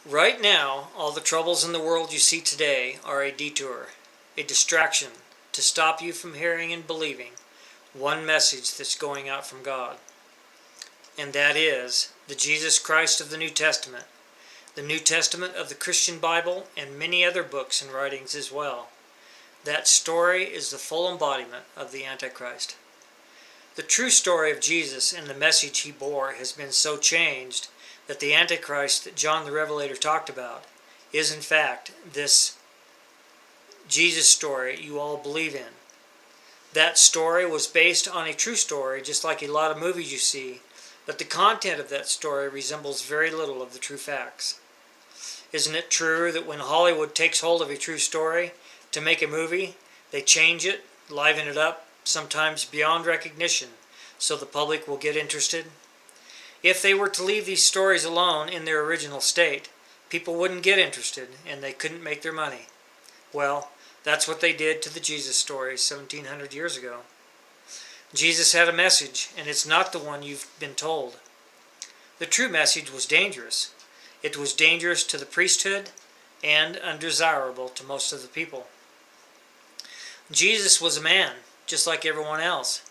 Right now, all the troubles in the world you see today are a detour, a distraction to stop you from hearing and believing one message that's going out from God. And that is the Jesus Christ of the New Testament, the New Testament of the Christian Bible, and many other books and writings as well. That story is the full embodiment of the Antichrist. The true story of Jesus and the message he bore has been so changed that the Antichrist that John the Revelator talked about is in fact this Jesus story you all believe in. That story was based on a true story, just like a lot of movies you see, but the content of that story resembles very little of the true facts. Isn't it true that when Hollywood takes hold of a true story to make a movie, they change it, liven it up, sometimes beyond recognition, so the public will get interested? If they were to leave these stories alone in their original state, people wouldn't get interested and they couldn't make their money. Well, that's what they did to the Jesus story 1700 years ago. Jesus had a message, and it's not the one you've been told. The true message was dangerous. It was dangerous to the priesthood and undesirable to most of the people. Jesus was a man, just like everyone else.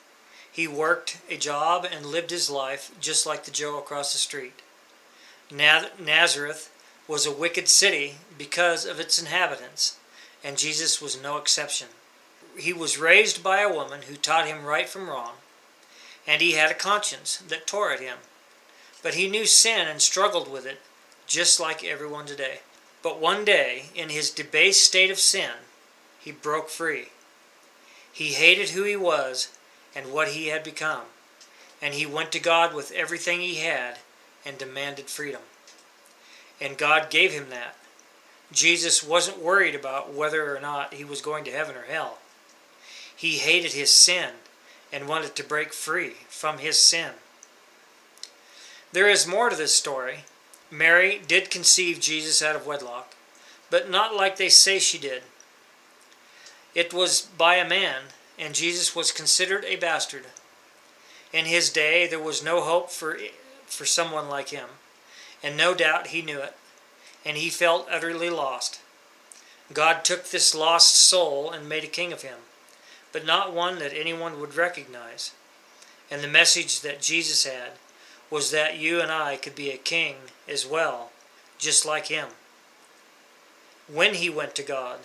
He worked a job and lived his life just like the Joe across the street. Nazareth was a wicked city because of its inhabitants, and Jesus was no exception. He was raised by a woman who taught him right from wrong, and he had a conscience that tore at him. But he knew sin and struggled with it, just like everyone today. But one day, in his debased state of sin, he broke free. He hated who he was and what he had become, and he went to God with everything he had and demanded freedom. And God gave him that. Jesus wasn't worried about whether or not he was going to heaven or hell. He hated his sin and wanted to break free from his sin. There is more to this story. Mary did conceive Jesus out of wedlock, but not like they say she did. It was by a man, and Jesus was considered a bastard. In his day, there was no hope for someone like him, and no doubt he knew it, and he felt utterly lost. God took this lost soul and made a king of him, but not one that anyone would recognize. And the message that Jesus had was that you and I could be a king as well, just like him. When he went to God,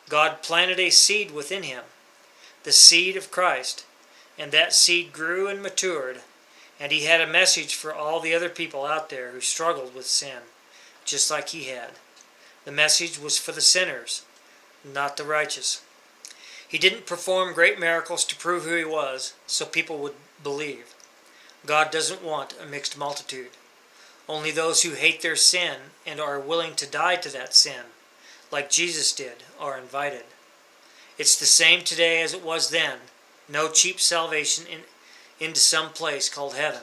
God planted a seed within him, the seed of Christ, and that seed grew and matured, and he had a message for all the other people out there who struggled with sin, just like he had. The message was for the sinners, not the righteous. He didn't perform great miracles to prove who he was, so people would believe. God doesn't want a mixed multitude. Only those who hate their sin and are willing to die to that sin, like Jesus did, are invited. It's the same today as it was then. No cheap salvation into some place called heaven.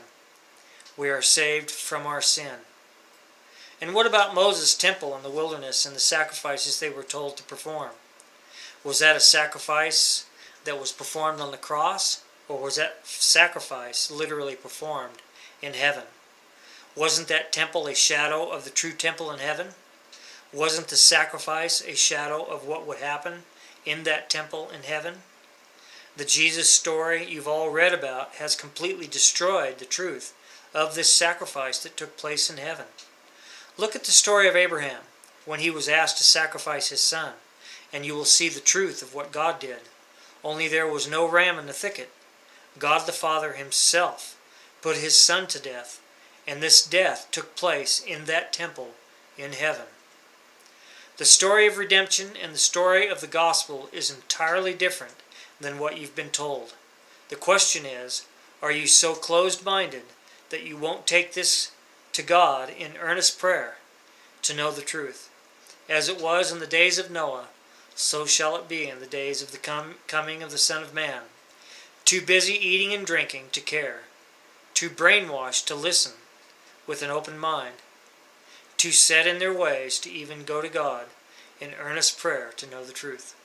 We are saved from our sin. And what about Moses' temple in the wilderness and the sacrifices they were told to perform? Was that a sacrifice that was performed on the cross, or was that sacrifice literally performed in heaven? Wasn't that temple a shadow of the true temple in heaven? Wasn't the sacrifice a shadow of what would happen in that temple in heaven? The Jesus story you've all read about has completely destroyed the truth of this sacrifice that took place in heaven. Look at the story of Abraham when he was asked to sacrifice his son, and you will see the truth of what God did. Only there was no ram in the thicket. God the Father himself put his son to death, and this death took place in that temple in heaven. The story of redemption and the story of the gospel is entirely different than what you've been told. The question is, are you so closed-minded that you won't take this to God in earnest prayer to know the truth? As it was in the days of Noah, so shall it be in the days of the coming of the Son of Man. Too busy eating and drinking to care. Too brainwashed to listen with an open mind. Too set in their ways to even go to God in earnest prayer to know the truth.